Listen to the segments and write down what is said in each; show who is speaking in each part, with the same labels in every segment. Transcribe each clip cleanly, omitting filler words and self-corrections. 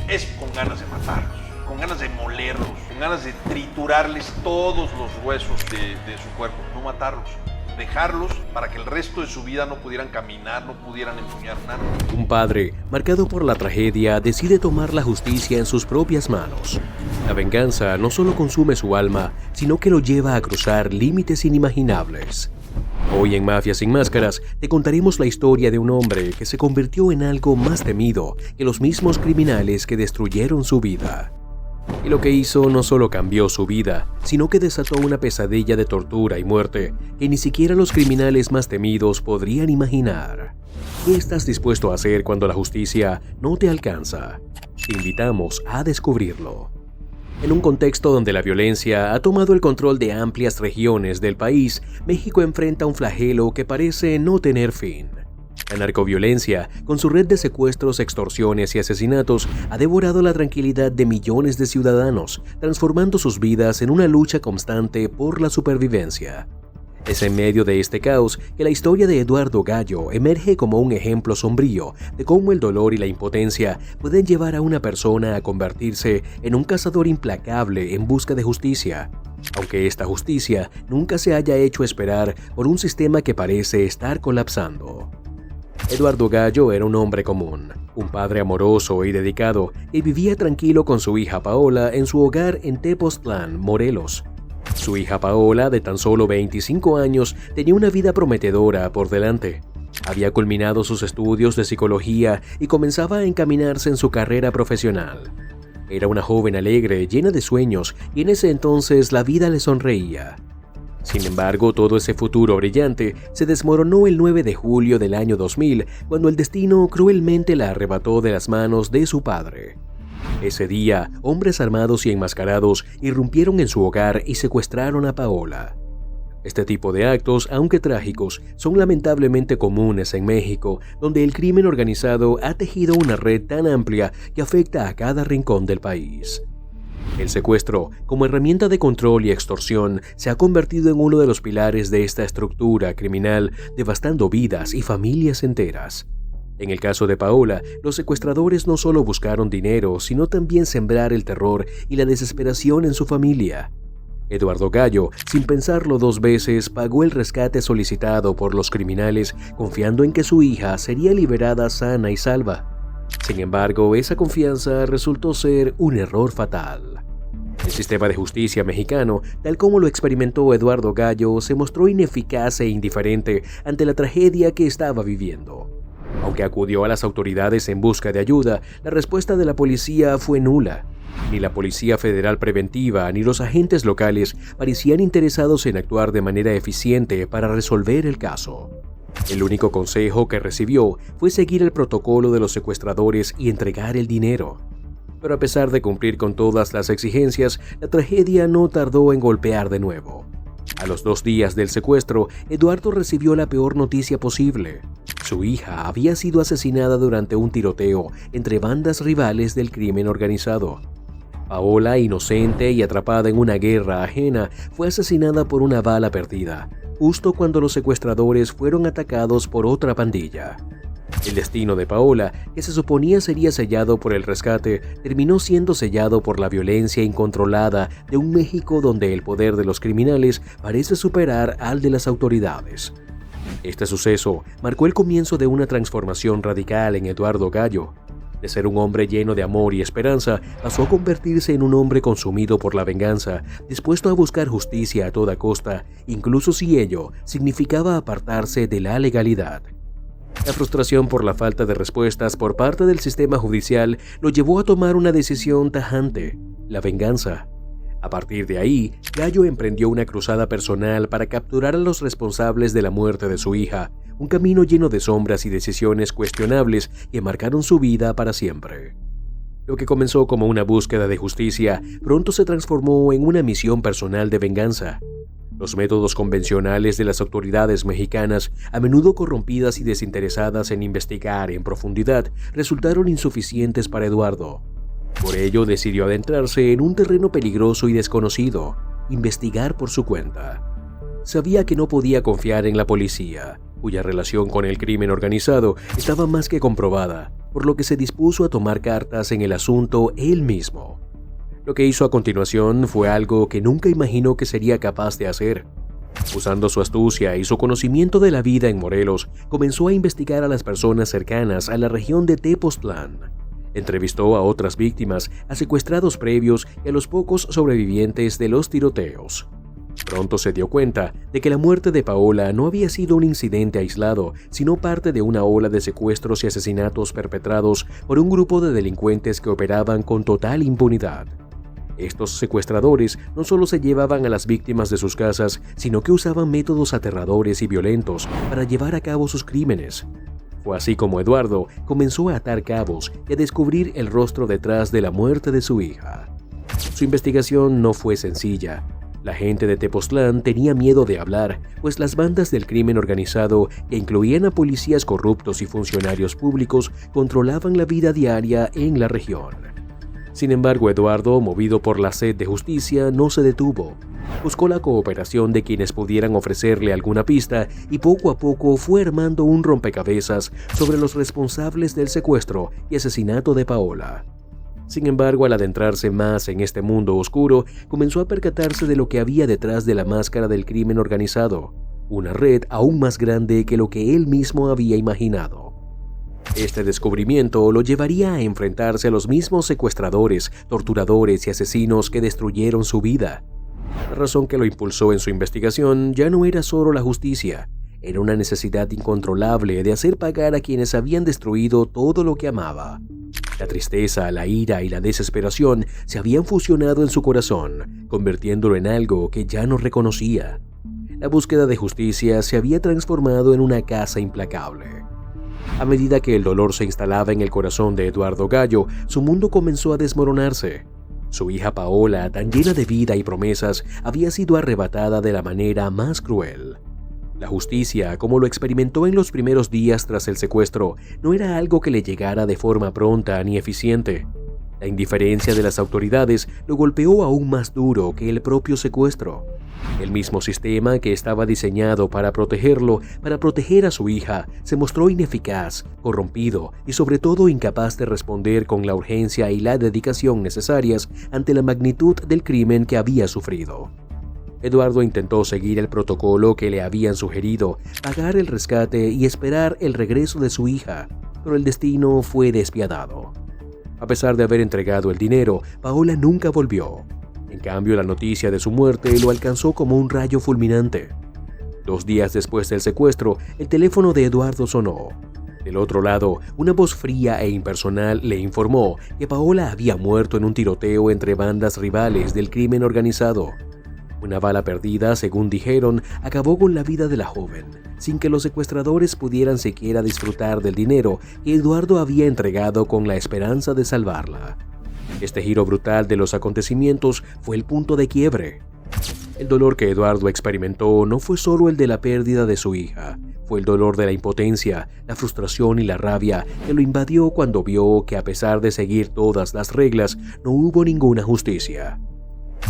Speaker 1: es con ganas de matarlos, con ganas de molerlos, con ganas de triturarles todos los huesos de su cuerpo, no matarlos. Dejarlos para que el resto de su vida no pudieran caminar, no pudieran empuñar un arma.
Speaker 2: Un padre, marcado por la tragedia, decide tomar la justicia en sus propias manos. La venganza no solo consume su alma, sino que lo lleva a cruzar límites inimaginables. Hoy en Mafias sin Máscaras te contaremos la historia de un hombre que se convirtió en algo más temido que los mismos criminales que destruyeron su vida. Y lo que hizo no solo cambió su vida, sino que desató una pesadilla de tortura y muerte que ni siquiera los criminales más temidos podrían imaginar. ¿Qué estás dispuesto a hacer cuando la justicia no te alcanza? Te invitamos a descubrirlo. En un contexto donde la violencia ha tomado el control de amplias regiones del país, México enfrenta un flagelo que parece no tener fin. La narcoviolencia, con su red de secuestros, extorsiones y asesinatos, ha devorado la tranquilidad de millones de ciudadanos, transformando sus vidas en una lucha constante por la supervivencia. Es en medio de este caos que la historia de Eduardo Gallo emerge como un ejemplo sombrío de cómo el dolor y la impotencia pueden llevar a una persona a convertirse en un cazador implacable en busca de justicia, aunque esta justicia nunca se haya hecho esperar por un sistema que parece estar colapsando. Eduardo Gallo era un hombre común, un padre amoroso y dedicado que vivía tranquilo con su hija Paola en su hogar en Tepoztlán, Morelos. Su hija Paola, de tan solo 25 años, tenía una vida prometedora por delante. Había culminado sus estudios de psicología y comenzaba a encaminarse en su carrera profesional. Era una joven alegre, llena de sueños, y en ese entonces la vida le sonreía. Sin embargo, todo ese futuro brillante se desmoronó el 9 de julio del año 2000, cuando el destino cruelmente la arrebató de las manos de su padre. Ese día, hombres armados y enmascarados irrumpieron en su hogar y secuestraron a Paola. Este tipo de actos, aunque trágicos, son lamentablemente comunes en México, donde el crimen organizado ha tejido una red tan amplia que afecta a cada rincón del país. El secuestro, como herramienta de control y extorsión, se ha convertido en uno de los pilares de esta estructura criminal, devastando vidas y familias enteras. En el caso de Paola, los secuestradores no solo buscaron dinero, sino también sembrar el terror y la desesperación en su familia. Eduardo Gallo, sin pensarlo dos veces, pagó el rescate solicitado por los criminales, confiando en que su hija sería liberada sana y salva. Sin embargo, esa confianza resultó ser un error fatal. El sistema de justicia mexicano, tal como lo experimentó Eduardo Gallo, se mostró ineficaz e indiferente ante la tragedia que estaba viviendo. Aunque acudió a las autoridades en busca de ayuda, la respuesta de la policía fue nula. Ni la Policía Federal Preventiva ni los agentes locales parecían interesados en actuar de manera eficiente para resolver el caso. El único consejo que recibió fue seguir el protocolo de los secuestradores y entregar el dinero. Pero a pesar de cumplir con todas las exigencias, la tragedia no tardó en golpear de nuevo. A los 2 días del secuestro, Eduardo recibió la peor noticia posible. Su hija había sido asesinada durante un tiroteo entre bandas rivales del crimen organizado. Paola, inocente y atrapada en una guerra ajena, fue asesinada por una bala perdida, justo cuando los secuestradores fueron atacados por otra pandilla. El destino de Paola, que se suponía sería sellado por el rescate, terminó siendo sellado por la violencia incontrolada de un México donde el poder de los criminales parece superar al de las autoridades. Este suceso marcó el comienzo de una transformación radical en Eduardo Gallo. De ser un hombre lleno de amor y esperanza, pasó a convertirse en un hombre consumido por la venganza, dispuesto a buscar justicia a toda costa, incluso si ello significaba apartarse de la legalidad. La frustración por la falta de respuestas por parte del sistema judicial lo llevó a tomar una decisión tajante: la venganza. A partir de ahí, Gallo emprendió una cruzada personal para capturar a los responsables de la muerte de su hija, un camino lleno de sombras y decisiones cuestionables que marcaron su vida para siempre. Lo que comenzó como una búsqueda de justicia, pronto se transformó en una misión personal de venganza. Los métodos convencionales de las autoridades mexicanas, a menudo corrompidas y desinteresadas en investigar en profundidad, resultaron insuficientes para Eduardo. Por ello decidió adentrarse en un terreno peligroso y desconocido: investigar por su cuenta. Sabía que no podía confiar en la policía, cuya relación con el crimen organizado estaba más que comprobada, por lo que se dispuso a tomar cartas en el asunto él mismo. Lo que hizo a continuación fue algo que nunca imaginó que sería capaz de hacer. Usando su astucia y su conocimiento de la vida en Morelos, comenzó a investigar a las personas cercanas a la región de Tepoztlán. Entrevistó a otras víctimas, a secuestrados previos y a los pocos sobrevivientes de los tiroteos. Pronto se dio cuenta de que la muerte de Paola no había sido un incidente aislado, sino parte de una ola de secuestros y asesinatos perpetrados por un grupo de delincuentes que operaban con total impunidad. Estos secuestradores no solo se llevaban a las víctimas de sus casas, sino que usaban métodos aterradores y violentos para llevar a cabo sus crímenes. Fue así como Eduardo comenzó a atar cabos y a descubrir el rostro detrás de la muerte de su hija. Su investigación no fue sencilla. La gente de Tepoztlán tenía miedo de hablar, pues las bandas del crimen organizado, que incluían a policías corruptos y funcionarios públicos, controlaban la vida diaria en la región. Sin embargo, Eduardo, movido por la sed de justicia, no se detuvo. Buscó la cooperación de quienes pudieran ofrecerle alguna pista y poco a poco fue armando un rompecabezas sobre los responsables del secuestro y asesinato de Paola. Sin embargo, al adentrarse más en este mundo oscuro, comenzó a percatarse de lo que había detrás de la máscara del crimen organizado, una red aún más grande que lo que él mismo había imaginado. Este descubrimiento lo llevaría a enfrentarse a los mismos secuestradores, torturadores y asesinos que destruyeron su vida. La razón que lo impulsó en su investigación ya no era solo la justicia, era una necesidad incontrolable de hacer pagar a quienes habían destruido todo lo que amaba. La tristeza, la ira y la desesperación se habían fusionado en su corazón, convirtiéndolo en algo que ya no reconocía. La búsqueda de justicia se había transformado en una caza implacable. A medida que el dolor se instalaba en el corazón de Eduardo Gallo, su mundo comenzó a desmoronarse. Su hija Paola, tan llena de vida y promesas, había sido arrebatada de la manera más cruel. La justicia, como lo experimentó en los primeros días tras el secuestro, no era algo que le llegara de forma pronta ni eficiente. La indiferencia de las autoridades lo golpeó aún más duro que el propio secuestro. El mismo sistema que estaba diseñado para protegerlo, para proteger a su hija, se mostró ineficaz, corrompido y sobre todo incapaz de responder con la urgencia y la dedicación necesarias ante la magnitud del crimen que había sufrido. Eduardo intentó seguir el protocolo que le habían sugerido, pagar el rescate y esperar el regreso de su hija, pero el destino fue despiadado. A pesar de haber entregado el dinero, Paola nunca volvió. En cambio, la noticia de su muerte lo alcanzó como un rayo fulminante. 2 días después del secuestro, el teléfono de Eduardo sonó. Del otro lado, una voz fría e impersonal le informó que Paola había muerto en un tiroteo entre bandas rivales del crimen organizado. Una bala perdida, según dijeron, acabó con la vida de la joven, sin que los secuestradores pudieran siquiera disfrutar del dinero que Eduardo había entregado con la esperanza de salvarla. Este giro brutal de los acontecimientos fue el punto de quiebre. El dolor que Eduardo experimentó no fue solo el de la pérdida de su hija, fue el dolor de la impotencia, la frustración y la rabia que lo invadió cuando vio que a pesar de seguir todas las reglas, no hubo ninguna justicia.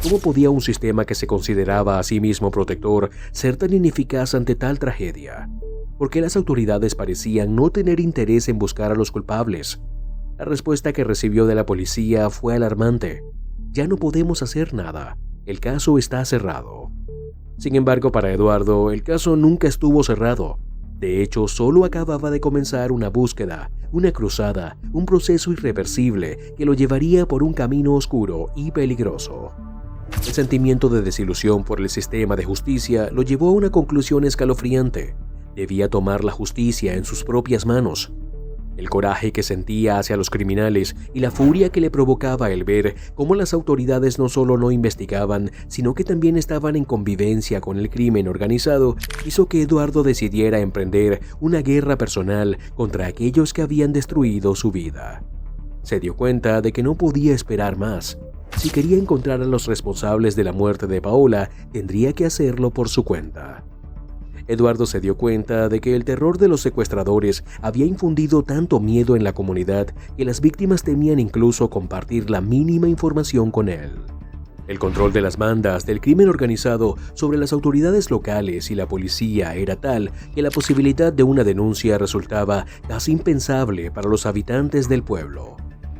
Speaker 2: ¿Cómo podía un sistema que se consideraba a sí mismo protector ser tan ineficaz ante tal tragedia? ¿Por qué las autoridades parecían no tener interés en buscar a los culpables? La respuesta que recibió de la policía fue alarmante. Ya no podemos hacer nada. El caso está cerrado. Sin embargo, para Eduardo, el caso nunca estuvo cerrado. De hecho, solo acababa de comenzar una búsqueda, una cruzada, un proceso irreversible que lo llevaría por un camino oscuro y peligroso. El sentimiento de desilusión por el sistema de justicia lo llevó a una conclusión escalofriante. Debía tomar la justicia en sus propias manos. El coraje que sentía hacia los criminales y la furia que le provocaba el ver cómo las autoridades no solo no investigaban, sino que también estaban en convivencia con el crimen organizado, hizo que Eduardo decidiera emprender una guerra personal contra aquellos que habían destruido su vida. Se dio cuenta de que no podía esperar más. Si quería encontrar a los responsables de la muerte de Paola, tendría que hacerlo por su cuenta. Eduardo se dio cuenta de que el terror de los secuestradores había infundido tanto miedo en la comunidad que las víctimas temían incluso compartir la mínima información con él. El control de las bandas del crimen organizado sobre las autoridades locales y la policía era tal que la posibilidad de una denuncia resultaba casi impensable para los habitantes del pueblo.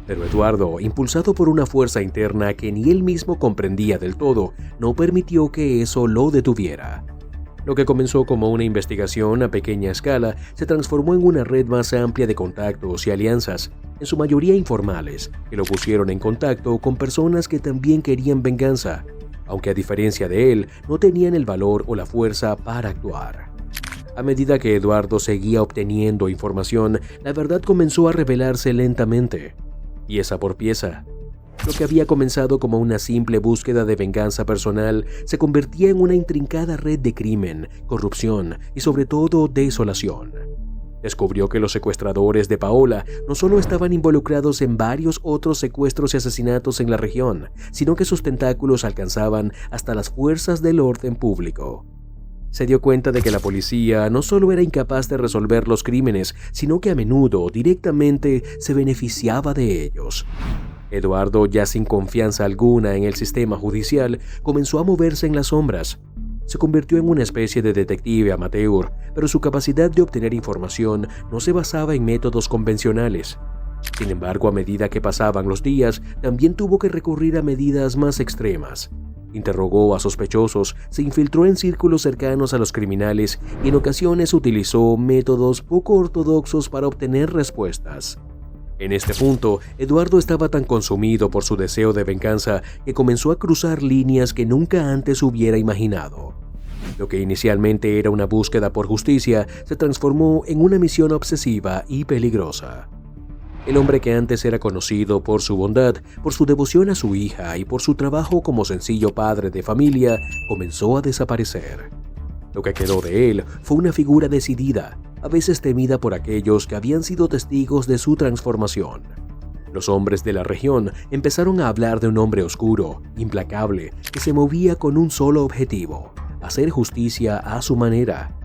Speaker 2: Pero Eduardo, impulsado por una fuerza interna que ni él mismo comprendía del todo, no permitió que eso lo detuviera. Lo que comenzó como una investigación a pequeña escala se transformó en una red más amplia de contactos y alianzas, en su mayoría informales, que lo pusieron en contacto con personas que también querían venganza, aunque a diferencia de él, no tenían el valor o la fuerza para actuar. A medida que Eduardo seguía obteniendo información, la verdad comenzó a revelarse lentamente, pieza por pieza. Lo que había comenzado como una simple búsqueda de venganza personal se convertía en una intrincada red de crimen, corrupción y sobre todo desolación. Descubrió que los secuestradores de Paola no solo estaban involucrados en varios otros secuestros y asesinatos en la región, sino que sus tentáculos alcanzaban hasta las fuerzas del orden público. Se dio cuenta de que la policía no solo era incapaz de resolver los crímenes, sino que a menudo directamente se beneficiaba de ellos. Eduardo, ya sin confianza alguna en el sistema judicial, comenzó a moverse en las sombras. Se convirtió en una especie de detective amateur, pero su capacidad de obtener información no se basaba en métodos convencionales. Sin embargo, a medida que pasaban los días, también tuvo que recurrir a medidas más extremas. Interrogó a sospechosos, se infiltró en círculos cercanos a los criminales y en ocasiones utilizó métodos poco ortodoxos para obtener respuestas. En este punto, Eduardo estaba tan consumido por su deseo de venganza que comenzó a cruzar líneas que nunca antes hubiera imaginado. Lo que inicialmente era una búsqueda por justicia se transformó en una misión obsesiva y peligrosa. El hombre que antes era conocido por su bondad, por su devoción a su hija y por su trabajo como sencillo padre de familia, comenzó a desaparecer. Lo que quedó de él fue una figura decidida, a veces temida por aquellos que habían sido testigos de su transformación. Los hombres de la región empezaron a hablar de un hombre oscuro, implacable, que se movía con un solo objetivo: hacer justicia a su manera.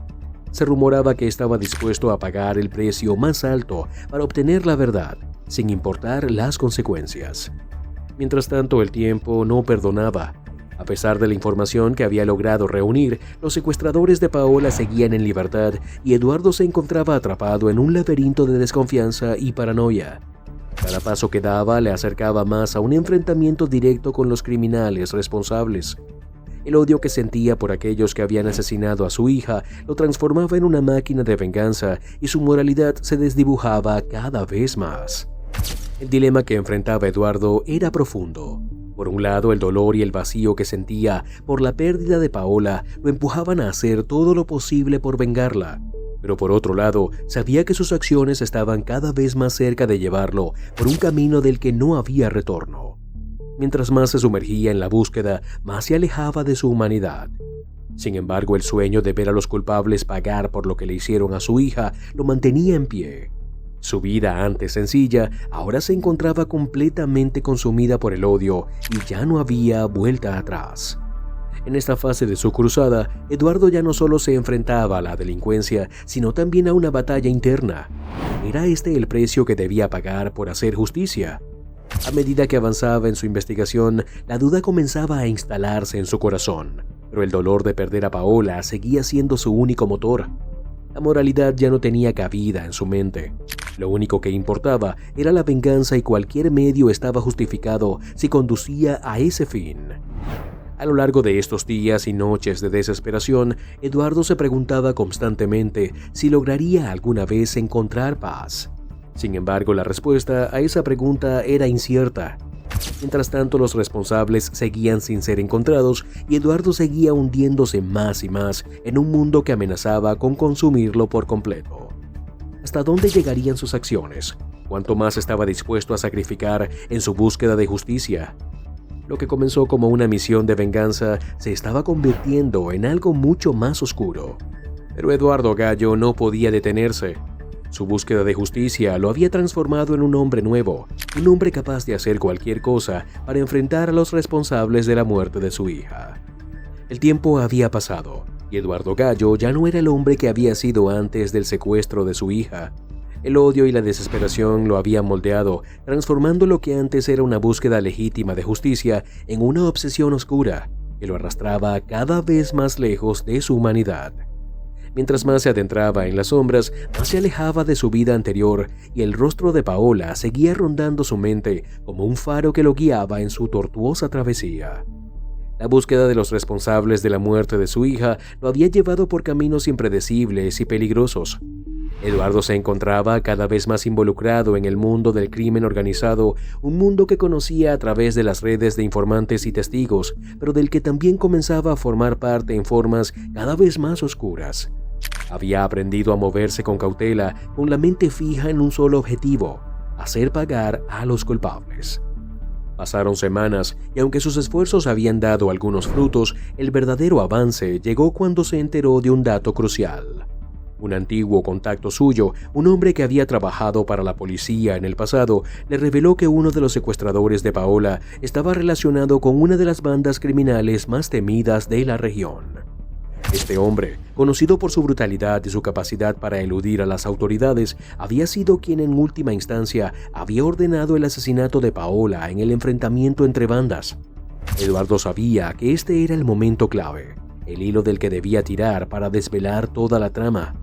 Speaker 2: Se rumoraba que estaba dispuesto a pagar el precio más alto para obtener la verdad, sin importar las consecuencias. Mientras tanto, el tiempo no perdonaba. A pesar de la información que había logrado reunir, los secuestradores de Paola seguían en libertad y Eduardo se encontraba atrapado en un laberinto de desconfianza y paranoia. Cada paso que daba le acercaba más a un enfrentamiento directo con los criminales responsables. El odio que sentía por aquellos que habían asesinado a su hija lo transformaba en una máquina de venganza y su moralidad se desdibujaba cada vez más. El dilema que enfrentaba Eduardo era profundo. Por un lado, el dolor y el vacío que sentía por la pérdida de Paola lo empujaban a hacer todo lo posible por vengarla. Pero por otro lado, sabía que sus acciones estaban cada vez más cerca de llevarlo por un camino del que no había retorno. Mientras más se sumergía en la búsqueda, más se alejaba de su humanidad. Sin embargo, el sueño de ver a los culpables pagar por lo que le hicieron a su hija lo mantenía en pie. Su vida, antes sencilla, ahora se encontraba completamente consumida por el odio y ya no había vuelta atrás. En esta fase de su cruzada, Eduardo ya no solo se enfrentaba a la delincuencia, sino también a una batalla interna. ¿Era este el precio que debía pagar por hacer justicia? A medida que avanzaba en su investigación, la duda comenzaba a instalarse en su corazón, pero el dolor de perder a Paola seguía siendo su único motor. La moralidad ya no tenía cabida en su mente. Lo único que importaba era la venganza y cualquier medio estaba justificado si conducía a ese fin. A lo largo de estos días y noches de desesperación, Eduardo se preguntaba constantemente si lograría alguna vez encontrar paz. Sin embargo, la respuesta a esa pregunta era incierta. Mientras tanto, los responsables seguían sin ser encontrados y Eduardo seguía hundiéndose más y más en un mundo que amenazaba con consumirlo por completo. ¿Hasta dónde llegarían sus acciones? ¿Cuánto más estaba dispuesto a sacrificar en su búsqueda de justicia? Lo que comenzó como una misión de venganza se estaba convirtiendo en algo mucho más oscuro. Pero Eduardo Gallo no podía detenerse. Su búsqueda de justicia lo había transformado en un hombre nuevo, un hombre capaz de hacer cualquier cosa para enfrentar a los responsables de la muerte de su hija. El tiempo había pasado, y Eduardo Gallo ya no era el hombre que había sido antes del secuestro de su hija. El odio y la desesperación lo habían moldeado, transformando lo que antes era una búsqueda legítima de justicia en una obsesión oscura que lo arrastraba cada vez más lejos de su humanidad. Mientras más se adentraba en las sombras, más se alejaba de su vida anterior y el rostro de Paola seguía rondando su mente como un faro que lo guiaba en su tortuosa travesía. La búsqueda de los responsables de la muerte de su hija lo había llevado por caminos impredecibles y peligrosos. Eduardo se encontraba cada vez más involucrado en el mundo del crimen organizado, un mundo que conocía a través de las redes de informantes y testigos, pero del que también comenzaba a formar parte en formas cada vez más oscuras. Había aprendido a moverse con cautela, con la mente fija en un solo objetivo: hacer pagar a los culpables. Pasaron semanas y aunque sus esfuerzos habían dado algunos frutos, el verdadero avance llegó cuando se enteró de un dato crucial. Un antiguo contacto suyo, un hombre que había trabajado para la policía en el pasado, le reveló que uno de los secuestradores de Paola estaba relacionado con una de las bandas criminales más temidas de la región. Este hombre, conocido por su brutalidad y su capacidad para eludir a las autoridades, había sido quien en última instancia había ordenado el asesinato de Paola en el enfrentamiento entre bandas. Eduardo sabía que este era el momento clave, el hilo del que debía tirar para desvelar toda la trama.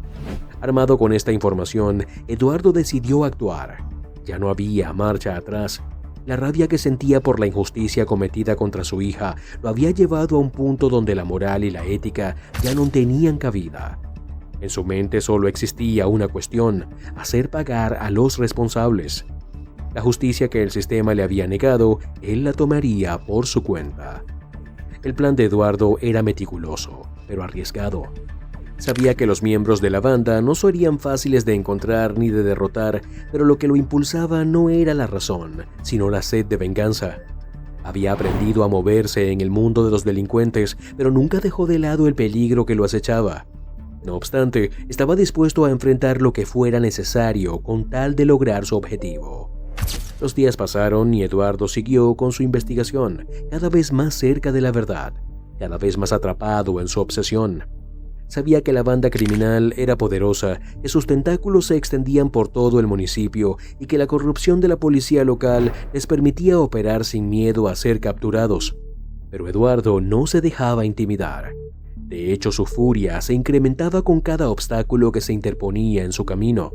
Speaker 2: Armado con esta información, Eduardo decidió actuar. Ya no había marcha atrás. La rabia que sentía por la injusticia cometida contra su hija lo había llevado a un punto donde la moral y la ética ya no tenían cabida. En su mente solo existía una cuestión: hacer pagar a los responsables. La justicia que el sistema le había negado, él la tomaría por su cuenta. El plan de Eduardo era meticuloso, pero arriesgado. Sabía que los miembros de la banda no serían fáciles de encontrar ni de derrotar, pero lo que lo impulsaba no era la razón, sino la sed de venganza. Había aprendido a moverse en el mundo de los delincuentes, pero nunca dejó de lado el peligro que lo acechaba. No obstante, estaba dispuesto a enfrentar lo que fuera necesario con tal de lograr su objetivo. Los días pasaron y Eduardo siguió con su investigación, cada vez más cerca de la verdad, cada vez más atrapado en su obsesión. Sabía que la banda criminal era poderosa, que sus tentáculos se extendían por todo el municipio y que la corrupción de la policía local les permitía operar sin miedo a ser capturados. Pero Eduardo no se dejaba intimidar. De hecho, su furia se incrementaba con cada obstáculo que se interponía en su camino.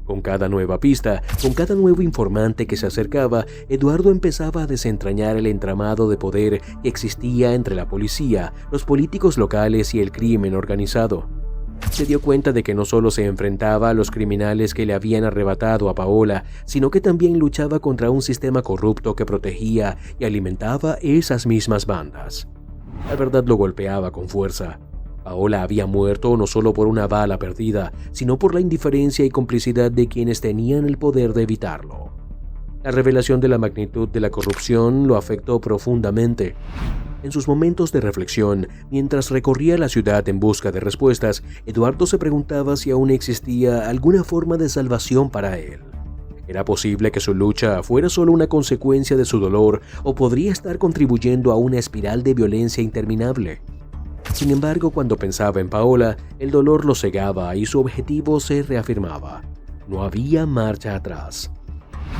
Speaker 2: Con cada nueva pista, con cada nuevo informante que se acercaba, Eduardo empezaba a desentrañar el entramado de poder que existía entre la policía, los políticos locales y el crimen organizado. Se dio cuenta de que no solo se enfrentaba a los criminales que le habían arrebatado a Paola, sino que también luchaba contra un sistema corrupto que protegía y alimentaba esas mismas bandas. La verdad lo golpeaba con fuerza. Paola había muerto no solo por una bala perdida, sino por la indiferencia y complicidad de quienes tenían el poder de evitarlo. La revelación de la magnitud de la corrupción lo afectó profundamente. En sus momentos de reflexión, mientras recorría la ciudad en busca de respuestas, Eduardo se preguntaba si aún existía alguna forma de salvación para él. ¿Era posible que su lucha fuera solo una consecuencia de su dolor o podría estar contribuyendo a una espiral de violencia interminable? Sin embargo, cuando pensaba en Paola, el dolor lo cegaba y su objetivo se reafirmaba. No había marcha atrás.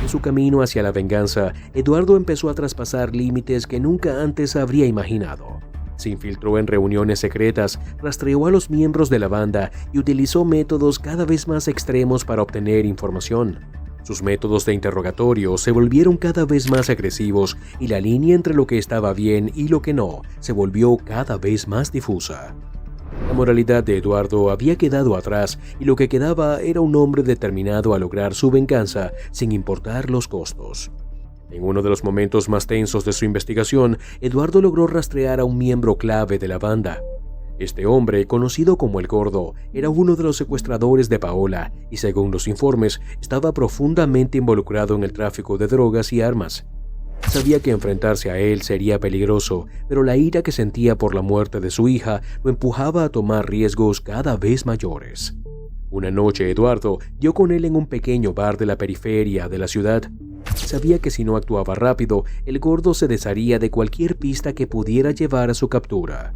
Speaker 2: En su camino hacia la venganza, Eduardo empezó a traspasar límites que nunca antes habría imaginado. Se infiltró en reuniones secretas, rastreó a los miembros de la banda y utilizó métodos cada vez más extremos para obtener información. Sus métodos de interrogatorio se volvieron cada vez más agresivos y la línea entre lo que estaba bien y lo que no se volvió cada vez más difusa. La moralidad de Eduardo había quedado atrás y lo que quedaba era un hombre determinado a lograr su venganza sin importar los costos. En uno de los momentos más tensos de su investigación, Eduardo logró rastrear a un miembro clave de la banda. Este hombre, conocido como el Gordo, era uno de los secuestradores de Paola y, según los informes, estaba profundamente involucrado en el tráfico de drogas y armas. Sabía que enfrentarse a él sería peligroso, pero la ira que sentía por la muerte de su hija lo empujaba a tomar riesgos cada vez mayores. Una noche, Eduardo dio con él en un pequeño bar de la periferia de la ciudad. Sabía que si no actuaba rápido, el Gordo se desharía de cualquier pista que pudiera llevar a su captura.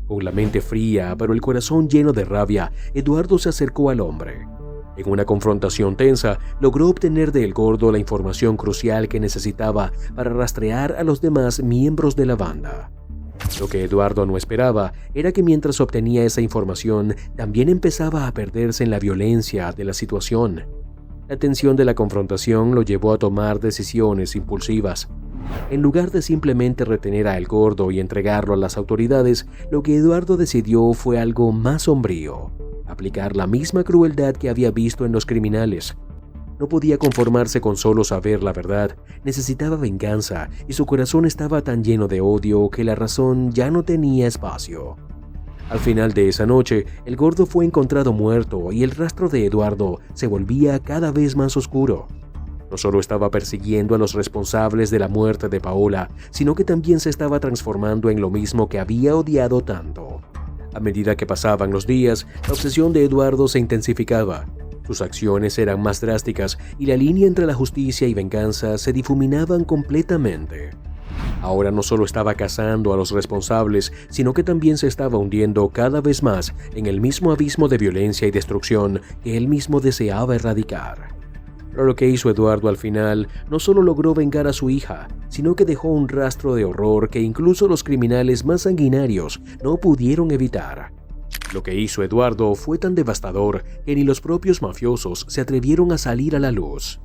Speaker 2: Con la mente fría, pero el corazón lleno de rabia, Eduardo se acercó al hombre. En una confrontación tensa, logró obtener de El Gordo la información crucial que necesitaba para rastrear a los demás miembros de la banda. Lo que Eduardo no esperaba era que mientras obtenía esa información, también empezaba a perderse en la violencia de la situación. La tensión de la confrontación lo llevó a tomar decisiones impulsivas. En lugar de simplemente retener a El Gordo y entregarlo a las autoridades, lo que Eduardo decidió fue algo más sombrío: aplicar la misma crueldad que había visto en los criminales. No podía conformarse con solo saber la verdad, necesitaba venganza y su corazón estaba tan lleno de odio que la razón ya no tenía espacio. Al final de esa noche, El Gordo fue encontrado muerto y el rastro de Eduardo se volvía cada vez más oscuro. No solo estaba persiguiendo a los responsables de la muerte de Paola, sino que también se estaba transformando en lo mismo que había odiado tanto. A medida que pasaban los días, la obsesión de Eduardo se intensificaba. Sus acciones eran más drásticas y la línea entre la justicia y venganza se difuminaban completamente. Ahora no solo estaba cazando a los responsables, sino que también se estaba hundiendo cada vez más en el mismo abismo de violencia y destrucción que él mismo deseaba erradicar. Pero lo que hizo Eduardo al final no solo logró vengar a su hija, sino que dejó un rastro de horror que incluso los criminales más sanguinarios no pudieron evitar. Lo que hizo Eduardo fue tan devastador que ni los propios mafiosos se atrevieron a salir a la luz.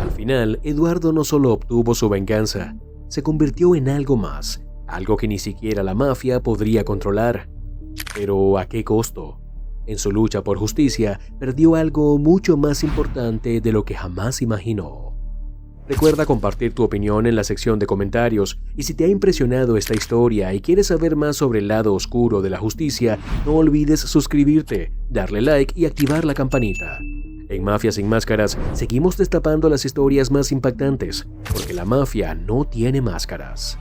Speaker 2: Al final, Eduardo no solo obtuvo su venganza, se convirtió en algo más, algo que ni siquiera la mafia podría controlar. Pero ¿a qué costo? En su lucha por justicia, perdió algo mucho más importante de lo que jamás imaginó. Recuerda compartir tu opinión en la sección de comentarios, y si te ha impresionado esta historia y quieres saber más sobre el lado oscuro de la justicia, no olvides suscribirte, darle like y activar la campanita. En Mafia Sin Máscaras seguimos destapando las historias más impactantes, porque la mafia no tiene máscaras.